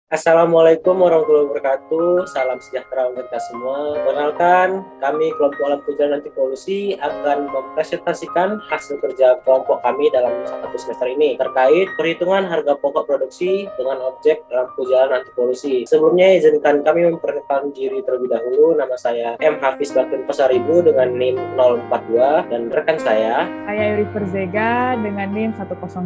Assalamualaikum warahmatullahi wabarakatuh. Salam sejahtera untuk kita semua. Perkenalkan, kami kelompok alam hujan anti polusi akan mempresentasikan hasil kerja kelompok kami dalam satu semester ini terkait perhitungan harga pokok produksi dengan objek lampu jalan anti polusi. Sebelumnya izinkan kami memperkenalkan diri terlebih dahulu. Nama saya M. Hafiz Bakin Pasaribu dengan NIM 042 dan rekan saya Yuri Perzega dengan NIM 102.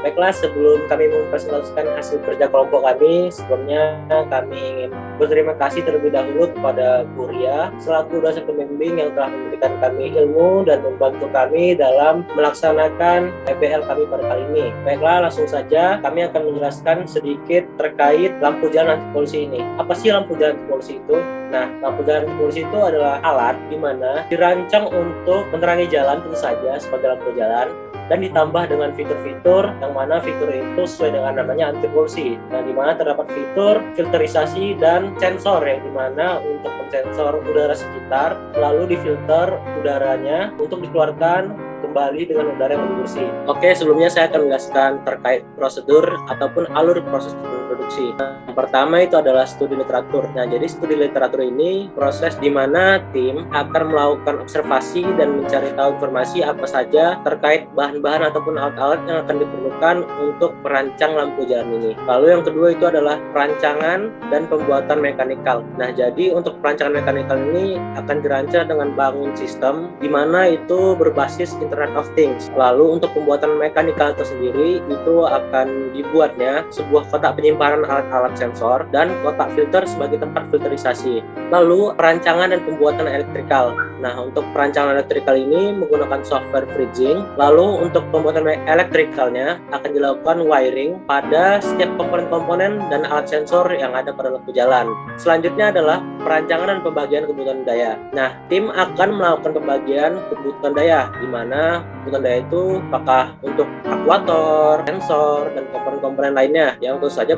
Baiklah, sebelum kami mempresentasikan hasil kerja kelompok kami, sebelumnya kami ingin berterima kasih terlebih dahulu kepada Bu Ria selaku dosen pembimbing yang telah memberikan kami ilmu dan membantu kami dalam melaksanakan PBL kami pada kali ini. Baiklah, langsung saja kami akan menjelaskan sedikit terkait lampu jalan anti polusi ini. Apa sih lampu jalan anti polusi itu? Nah, lampu jalan anti polusi itu adalah alat di mana dirancang untuk menerangi jalan tentu saja sebagai lampu jalan, dan ditambah dengan fitur-fitur yang mana fitur itu sesuai dengan namanya anti polusi. Nah, di mana terdapat fitur filterisasi dan sensor yang dimana untuk mensensor udara sekitar, lalu difilter udaranya untuk dikeluarkan kembali dengan udara yang lebih bersih. Oke, sebelumnya saya akan menjelaskan terkait prosedur ataupun alur proses produksi. Yang pertama itu adalah studi literatur. Nah, jadi studi literatur ini proses di mana tim akan melakukan observasi dan mencari tahu informasi apa saja terkait bahan-bahan ataupun alat-alat yang akan diperlukan untuk merancang lampu jalan ini. Lalu yang kedua itu adalah perancangan dan pembuatan mekanikal. Nah, jadi untuk perancangan mekanikal ini akan dirancang dengan bangun sistem di mana itu berbasis Internet of Things. Lalu untuk pembuatan mekanikal tersendiri itu akan dibuatnya sebuah kotak penyimpanan alat-alat sensor dan kotak filter sebagai tempat filterisasi. Lalu perancangan dan pembuatan elektrikal. Nah, untuk perancangan elektrikal ini menggunakan software freezing. Lalu untuk pembuatan elektrikalnya akan dilakukan wiring pada setiap komponen-komponen dan alat sensor yang ada pada lampu jalan. Selanjutnya adalah perancangan dan pembagian kebutuhan daya. Nah, tim akan melakukan pembagian kebutuhan daya, di mana kebutuhan daya itu apakah untuk aktuator, sensor, dan komponen-komponen lainnya yang tentu saja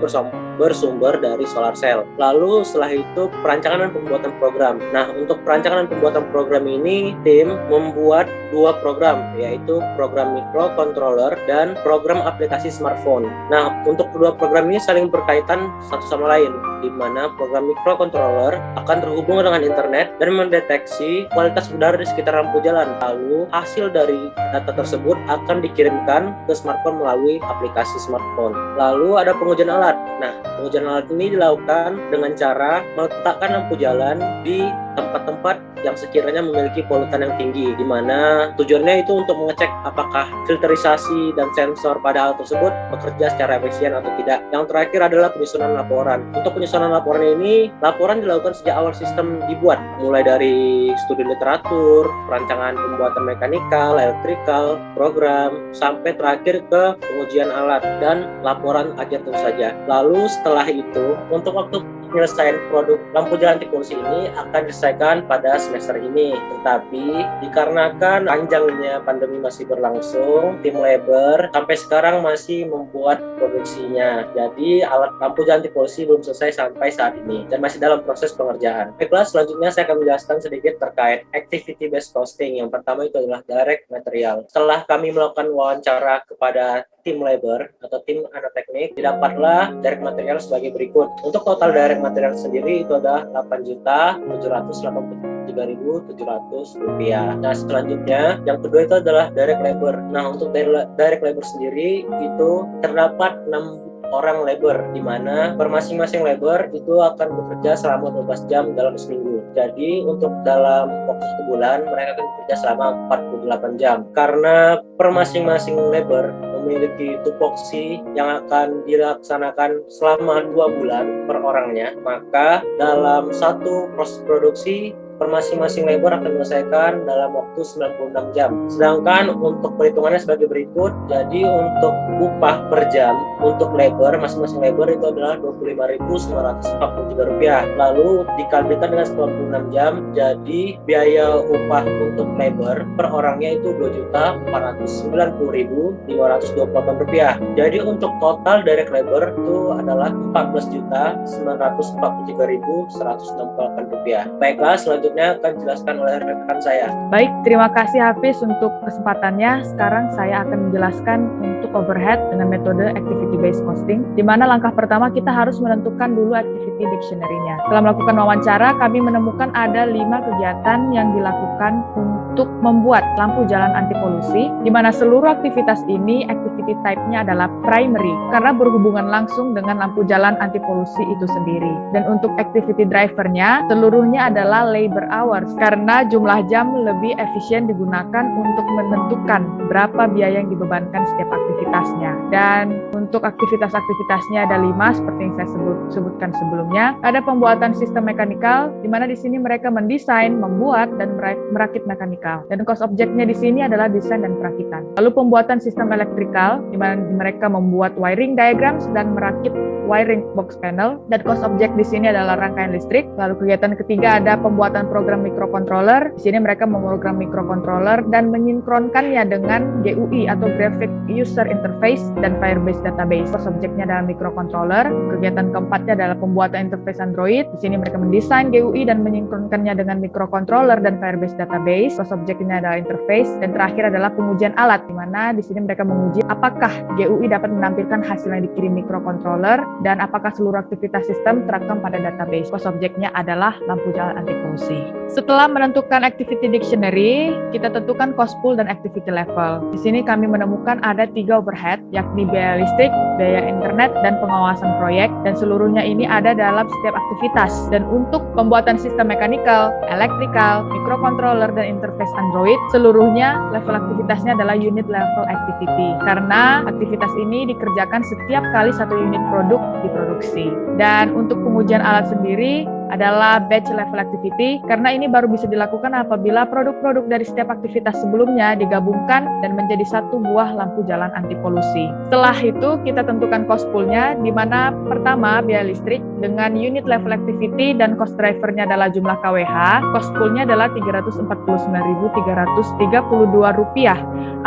bersumber dari solar cell. Lalu setelah itu perancangan dan pembuatan program. Nah, untuk perancangan dan pembuatan program ini tim membuat dua program, yaitu program microcontroller dan program aplikasi smartphone. Nah, untuk kedua program ini saling berkaitan satu sama lain, di mana program microcontroller akan terhubung dengan internet dan mendeteksi kualitas udara di sekitar lampu jalan. Lalu hasil dari data tersebut akan dikirimkan ke smartphone melalui aplikasi smartphone. Lalu ada pengujian alat. Nah, pengujian alat ini dilakukan dengan cara meletakkan lampu jalan di tempat-tempat yang sekiranya memiliki polutan yang tinggi, di mana tujuannya itu untuk mengecek apakah filterisasi dan sensor pada alat tersebut bekerja secara efisien atau tidak. Yang terakhir adalah penyusunan laporan. Untuk penyusunan laporan ini, laporan dilakukan sejak awal sistem dibuat, mulai dari studi literatur, perancangan pembuatan mekanikal, elektrikal, program, sampai terakhir ke pengujian alat dan laporan akhir tentu saja. Lalu setelah itu, untuk waktu penyelesaian produk lampu jalan anti polusi ini akan diselesaikan pada semester ini. Tetapi dikarenakan panjangnya pandemi masih berlangsung, tim labor sampai sekarang masih membuat produksinya. Jadi alat lampu jalan anti polusi belum selesai sampai saat ini dan masih dalam proses pengerjaan. Baiklah, selanjutnya saya akan menjelaskan sedikit terkait activity based costing. Yang pertama itu adalah direct material. Setelah kami melakukan wawancara kepada tim labor atau tim anak teknik, didapatlah direct material sebagai berikut. Untuk total direct material sendiri itu adalah Rp8.783.700. Nah, selanjutnya yang kedua itu adalah direct labor. Nah, untuk direct labor sendiri itu terdapat 6 orang labor, di mana per masing-masing labor itu akan bekerja selama 12 jam dalam seminggu. Jadi untuk dalam waktu 1 bulan mereka akan bekerja selama 48 jam. Karena per masing-masing labor memiliki tupoksi yang akan dilaksanakan selama 2 bulan per orangnya, maka dalam satu proses produksi per masing-masing labor akan menyelesaikan dalam waktu 96 jam. Sedangkan untuk perhitungannya sebagai berikut, jadi untuk upah per jam untuk labor, masing-masing labor itu adalah Rp25.943. Lalu dikalikan dengan 96 jam, jadi biaya upah untuk labor per orangnya itu Rp2.490.528. Jadi untuk total direct labor itu adalah Rp14.943.168. Baiklah, selanjutnya selanjutnya akan dijelaskan oleh rekan saya. Baik, terima kasih Hafiz untuk kesempatannya. Sekarang saya akan menjelaskan untuk overhead dengan metode activity based costing, di mana langkah pertama kita harus menentukan dulu activity dictionary-nya. Setelah melakukan wawancara, kami menemukan ada 5 kegiatan yang dilakukan untuk membuat lampu jalan anti polusi, di mana seluruh aktivitas ini activity type-nya adalah primary, karena berhubungan langsung dengan lampu jalan anti polusi itu sendiri. Dan untuk activity driver-nya, seluruhnya adalah labor hours, karena jumlah jam lebih efisien digunakan untuk menentukan berapa biaya yang dibebankan setiap aktivitasnya. Dan untuk aktivitas-aktivitasnya ada 5, seperti yang saya sebutkan sebelumnya. Ada pembuatan sistem mekanikal, di mana di sini mereka mendesain, membuat, dan merakit mekanikal. Dan cost objeknya di sini adalah desain dan perakitan. Lalu pembuatan sistem elektrikal, di mana mereka membuat wiring diagrams dan merakit wiring box panel. Dan cost objek di sini adalah rangkaian listrik. Lalu kegiatan ketiga ada pembuatan program microcontroller. Di sini mereka memprogram microcontroller dan menyinkronkannya dengan GUI atau Graphic User Interface dan Firebase Database. Cost objeknya adalah microcontroller. Kegiatan keempatnya adalah pembuatan interface Android. Di sini mereka mendesain GUI dan menyinkronkannya dengan microcontroller dan Firebase Database. Cost objeknya adalah interface. Dan terakhir adalah pengujian alat, di mana di sini mereka menguji apakah GUI dapat menampilkan hasil yang dikirim microcontroller dan apakah seluruh aktivitas sistem terekam pada database. Cost objeknya adalah lampu jalan anti polusi. Setelah menentukan activity dictionary, kita tentukan cost pool dan activity level. Di sini kami menemukan ada 3 overhead, yakni biaya listrik, biaya internet, dan pengawasan proyek, dan seluruhnya ini ada dalam setiap aktivitas. Dan untuk pembuatan sistem mekanikal, elektrikal, microcontroller, dan interface Android, seluruhnya level aktivitasnya adalah unit level activity, karena aktivitas ini dikerjakan setiap kali satu unit produk diproduksi. Dan untuk pengujian alat sendiri adalah batch level activity, karena ini baru bisa dilakukan apabila produk-produk dari setiap aktivitas sebelumnya digabungkan dan menjadi satu buah lampu jalan anti polusi. Setelah itu kita tentukan cost pool-nya, di mana pertama biaya listrik dengan unit level activity dan cost driver-nya adalah jumlah KWH. Cost pool-nya adalah Rp349.332.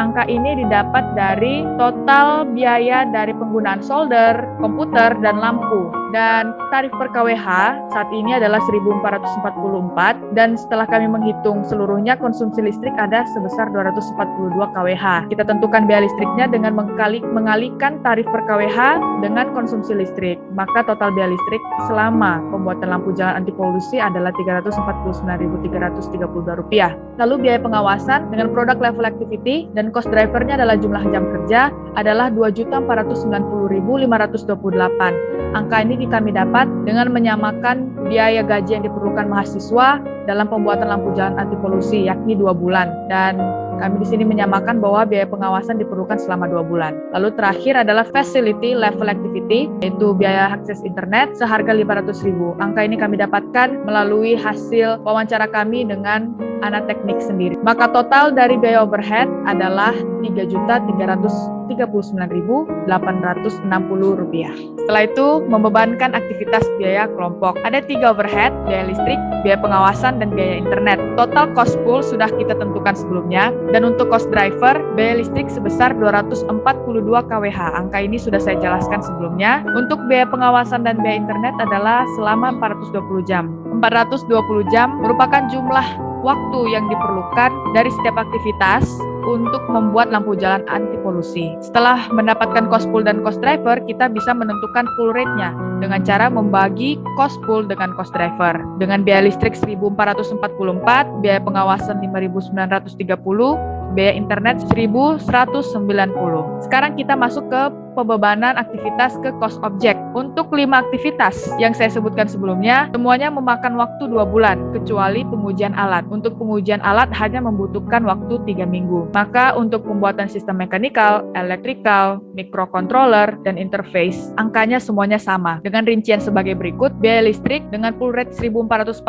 Angka ini didapat dari total biaya dari penggunaan solder, komputer, dan lampu. Dan tarif per KWH saat ini adalah 1.444, dan setelah kami menghitung seluruhnya konsumsi listrik ada sebesar 242 KWH. Kita tentukan biaya listriknya dengan mengalikan tarif per KWH dengan konsumsi listrik. Maka total biaya listrik selama pembuatan lampu jalan anti polusi adalah Rp349.332. Lalu biaya pengawasan dengan product level activity dan cost drivernya adalah jumlah jam kerja adalah Rp2.490.528. Angka ini kami dapat dengan menyamakan biaya gaji yang diperlukan mahasiswa dalam pembuatan lampu jalan anti polusi, yakni 2 bulan. Dan kami di sini menyamakan bahwa biaya pengawasan diperlukan selama 2 bulan. Lalu terakhir adalah facility level activity, yaitu biaya akses internet seharga Rp500.000. Angka ini kami dapatkan melalui hasil wawancara kami dengan anak teknik sendiri. Maka total dari biaya overhead adalah Rp3.339.860. Setelah itu membebankan aktivitas biaya kelompok. Ada 3 overhead, biaya listrik, biaya pengawasan, dan biaya internet. Total cost pool sudah kita tentukan sebelumnya. Dan untuk cost driver, biaya listrik sebesar 242 KWH. Angka ini sudah saya jelaskan sebelumnya. Untuk biaya pengawasan dan biaya internet adalah selama 420 jam. 420 jam merupakan jumlah waktu yang diperlukan dari setiap aktivitas untuk membuat lampu jalan anti polusi. Setelah mendapatkan cost pool dan cost driver, kita bisa menentukan pool rate-nya dengan cara membagi cost pool dengan cost driver. Dengan biaya listrik 1.444, biaya pengawasan 5.930, biaya internet 1.190. Sekarang kita masuk ke pembebanan aktivitas ke cost object. Untuk 5 aktivitas yang saya sebutkan sebelumnya, semuanya memakan waktu 2 bulan, kecuali pengujian alat. Untuk pengujian alat hanya membutuhkan waktu 3 minggu. Maka untuk pembuatan sistem mekanikal, elektrikal, microcontroller, dan interface, angkanya semuanya sama. Dengan rincian sebagai berikut, biaya listrik dengan pool rate 1.444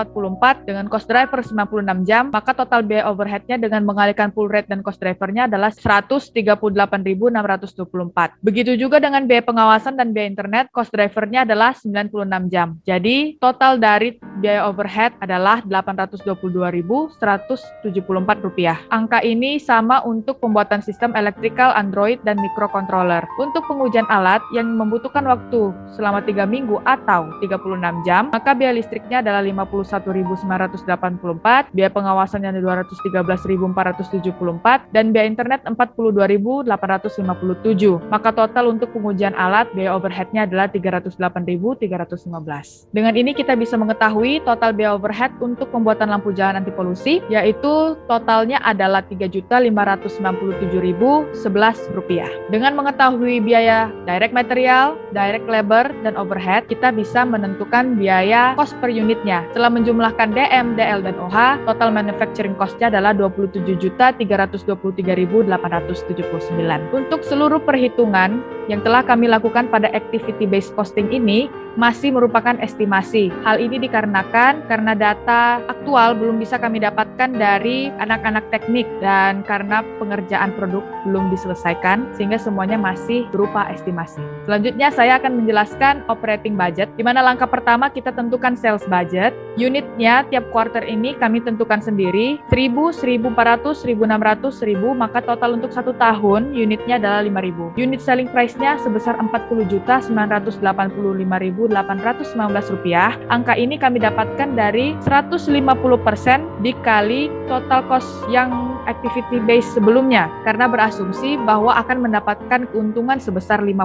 dengan cost driver 96 jam, maka total biaya overhead-nya dengan mengalihkan pool rate dan cost driver-nya adalah Rp138.624. Begitu juga dengan biaya pengawasan dan biaya internet, cost driver-nya adalah 96 jam. Jadi, total dari biaya overhead adalah Rp822.174. Angka ini sama untuk pembuatan sistem electrical, Android, dan microcontroller. Untuk pengujian alat yang membutuhkan waktu selama 3 minggu atau 36 jam, maka biaya listriknya adalah Rp51.984, biaya pengawasannya Rp213.474, dan biaya internet Rp42.857. Maka total untuk pengujian alat, biaya overheadnya adalah Rp308.315. Dengan ini kita bisa mengetahui total biaya overhead untuk pembuatan lampu jalan anti polusi, yaitu totalnya adalah Rp3.597.011. Dengan mengetahui biaya direct material, direct labor, dan overhead, kita bisa menentukan biaya cost per unitnya. Setelah menjumlahkan DM, DL, dan OH, total manufacturing cost-nya adalah Rp27.323.879. Untuk seluruh perhitungan yang telah kami lakukan pada activity based costing ini masih merupakan estimasi. Hal ini dikarenakan karena data aktual belum bisa kami dapatkan dari anak-anak teknik dan karena pengerjaan produk belum diselesaikan sehingga semuanya masih berupa estimasi. Selanjutnya saya akan menjelaskan operating budget, di mana langkah pertama kita tentukan sales budget. Unitnya tiap quarter ini kami tentukan sendiri 1.000, 1.400, 1.600, 1.000, maka total untuk 1 tahun unitnya adalah 5.000. Unit selling price-nya sebesar Rp40.985.819. Angka ini kami dapatkan dari 150% dikali total cost yang activity base sebelumnya, karena berasumsi bahwa akan mendapatkan keuntungan sebesar 50%.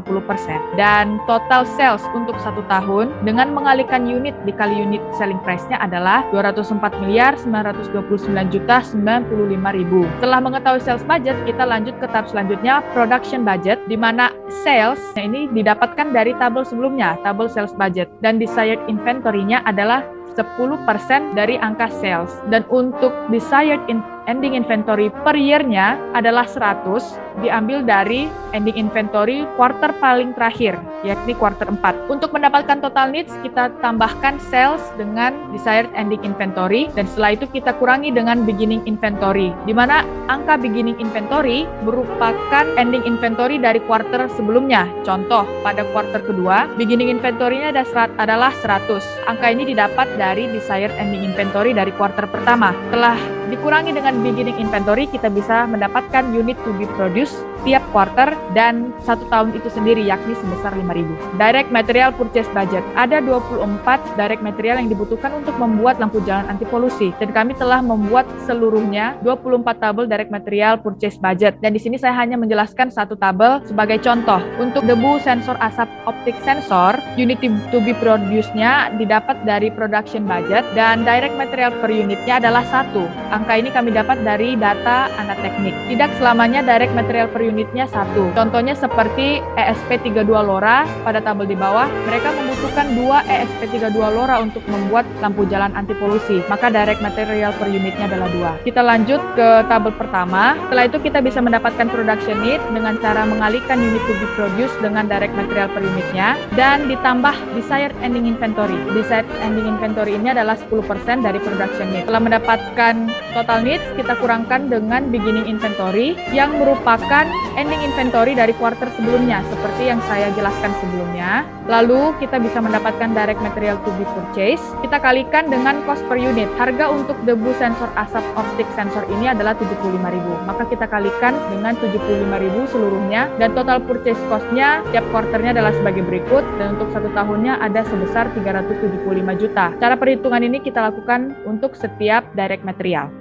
Dan total sales untuk 1 tahun dengan mengalikan unit dikali unit selling price-nya adalah Rp204.929.095. Setelah mengetahui sales budget, kita lanjut ke tahap selanjutnya, production budget, di mana sales ini didapatkan dari tabel sebelumnya, tabel sales budget, dan desired inventory-nya adalah 10% dari angka sales. Dan untuk desired ending inventory per year-nya adalah 100, diambil dari ending inventory quarter paling terakhir, yakni quarter 4. Untuk mendapatkan total needs, kita tambahkan sales dengan desired ending inventory, dan setelah itu kita kurangi dengan beginning inventory, di mana angka beginning inventory merupakan ending inventory dari quarter sebelumnya. Contoh, pada quarter kedua, beginning inventory-nya adalah 100. Angka ini didapat dari desired ending inventory dari quarter pertama. Setelah dikurangi dengan beginning inventory, kita bisa mendapatkan unit to be produced tiap quarter dan 1 tahun itu sendiri, yakni sebesar 5.000. Direct material purchase budget. Ada 24 direct material yang dibutuhkan untuk membuat lampu jalan anti polusi, dan kami telah membuat seluruhnya 24 tabel direct material purchase budget. Dan di sini saya hanya menjelaskan 1 tabel sebagai contoh. Untuk debu sensor asap optik sensor, unit to be produced-nya didapat dari production budget, dan direct material per unitnya adalah 1. Angka ini kami dapat dari data anak teknik. Tidak selamanya direct material per unitnya 1. Contohnya seperti ESP32 LoRa pada tabel di bawah, mereka membutuhkan 2 ESP32 LoRa untuk membuat lampu jalan anti polusi, maka direct material per unitnya adalah 2. Kita lanjut ke tabel pertama. Setelah itu kita bisa mendapatkan production need dengan cara mengalihkan unit to be produced dengan direct material per unitnya, dan ditambah desired ending inventory. Desired ending inventory ini adalah 10% dari production need. Setelah mendapatkan total needs, kita kurangkan dengan beginning inventory yang merupakan ending inventory dari quarter sebelumnya, seperti yang saya jelaskan sebelumnya. Lalu kita bisa mendapatkan direct material to be purchased. Kita kalikan dengan cost per unit. Harga untuk debu sensor asap optik sensor ini adalah 75.000. Maka kita kalikan dengan 75.000 seluruhnya, dan total purchase cost-nya tiap quarternya adalah sebagai berikut, dan untuk 1 tahunnya ada sebesar 375 juta. Cara perhitungan ini kita lakukan untuk setiap direct material.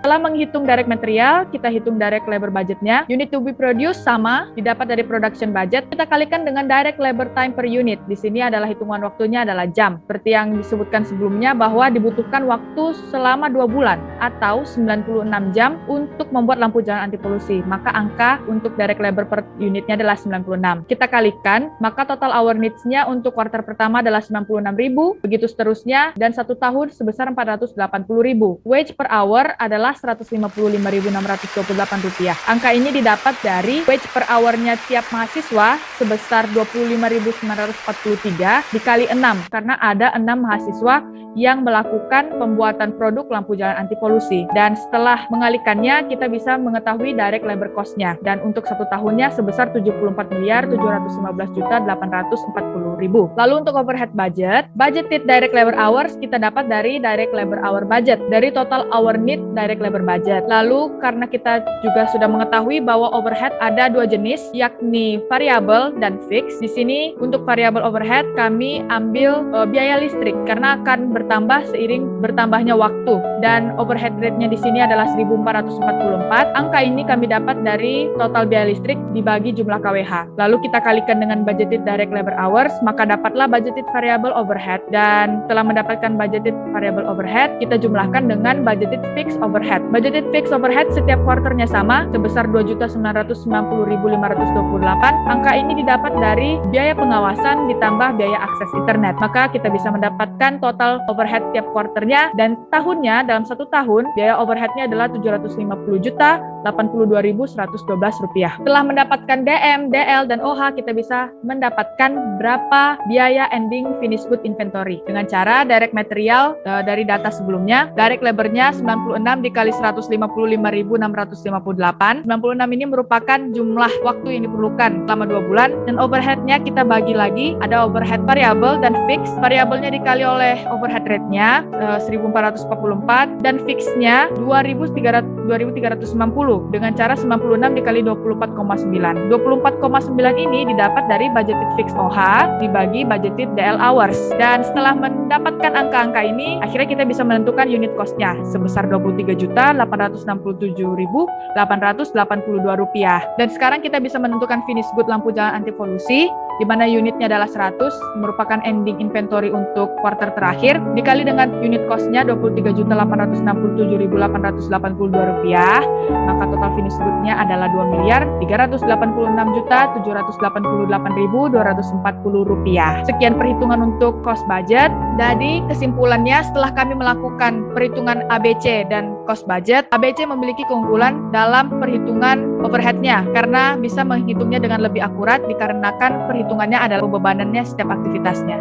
Setelah menghitung direct material, kita hitung direct labor budgetnya. Unit to be produced sama, didapat dari production budget. Kita kalikan dengan direct labor time per unit. Di sini adalah hitungan waktunya adalah jam. Seperti yang disebutkan sebelumnya bahwa dibutuhkan waktu selama 2 bulan atau 96 jam untuk membuat lampu jalan anti polusi. Maka angka untuk direct labor per unitnya adalah 96. Kita kalikan, maka total hour needs-nya untuk quarter pertama adalah 96.000, begitu seterusnya, dan 1 tahun sebesar 480.000. Wage per hour adalah Rp155.628. Angka ini didapat dari wage per hour-nya tiap mahasiswa sebesar 25.943 dikali 6, karena ada 6 mahasiswa yang melakukan pembuatan produk lampu jalan anti polusi. Dan setelah mengalihkannya, kita bisa mengetahui direct labor cost-nya. Dan untuk 1 tahunnya sebesar 74.715.840.000. Lalu untuk overhead budget, budgeted direct labor hours kita dapat dari direct labor hour budget, dari total hour need direct labor budget. Lalu karena kita juga sudah mengetahui bahwa overhead ada 2 jenis, yakni variabel dan fix. Di sini untuk variabel overhead kami ambil biaya listrik karena akan bertambah seiring bertambahnya waktu, dan overhead rate-nya di sini adalah 1.444. Angka ini kami dapat dari total biaya listrik dibagi jumlah KWH. Lalu kita kalikan dengan budgeted direct labor hours, maka dapatlah budgeted variable overhead. Dan setelah mendapatkan budgeted variable overhead, kita jumlahkan dengan budgeted fixed overhead. Budgeted fixed overhead setiap kuarternya sama, sebesar 2.990.528. Angka ini didapat dari biaya pengawasan ditambah biaya akses internet. Maka kita bisa mendapatkan total overhead tiap kuarternya, dan tahunnya dalam 1 tahun biaya overheadnya adalah 750.082.112 rupiah. Setelah mendapatkan DM, DL, dan OH, kita bisa mendapatkan berapa biaya ending finished good inventory dengan cara direct material dari data sebelumnya. Direct labornya 96 dikali 155.658. 96 ini merupakan jumlah waktu yang diperlukan selama 2 bulan, dan overheadnya kita bagi lagi, ada overhead variable dan fix. Variabelnya dikali oleh overhead rate-nya 1.444, dan fixnya 2.390 dengan cara 96 dikali 24,9. 24,9 ini didapat dari budgeted fixed OH dibagi budgeted DL hours. Dan setelah mendapatkan angka-angka ini, akhirnya kita bisa menentukan unit cost-nya sebesar 23.867.882 rupiah. Dan sekarang kita bisa menentukan finished good lampu jalan anti polusi, di mana unitnya adalah 100, merupakan ending inventory untuk kuarter terakhir, dikali dengan unit cost-nya 23.867.882 rupiah, maka total finish good-nya adalah 2.386.788.240 rupiah. Sekian perhitungan untuk cost budget. Jadi kesimpulannya, setelah kami melakukan perhitungan ABC dan cost budget, ABC memiliki keunggulan dalam perhitungan overhead-nya karena bisa menghitungnya dengan lebih akurat dikarenakan perhitungannya adalah pembebanannya setiap aktivitasnya.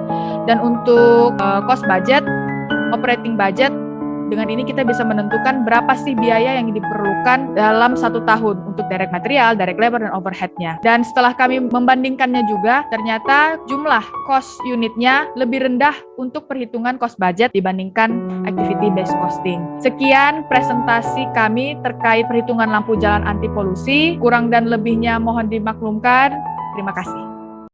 Dan untuk cost budget, operating budget, dengan ini kita bisa menentukan berapa sih biaya yang diperlukan dalam 1 tahun untuk direct material, direct labor, dan overhead-nya. Dan setelah kami membandingkannya juga, ternyata jumlah cost unitnya lebih rendah untuk perhitungan cost budget dibandingkan activity based costing. Sekian presentasi kami terkait perhitungan lampu jalan anti polusi. Kurang dan lebihnya mohon dimaklumkan. Terima kasih.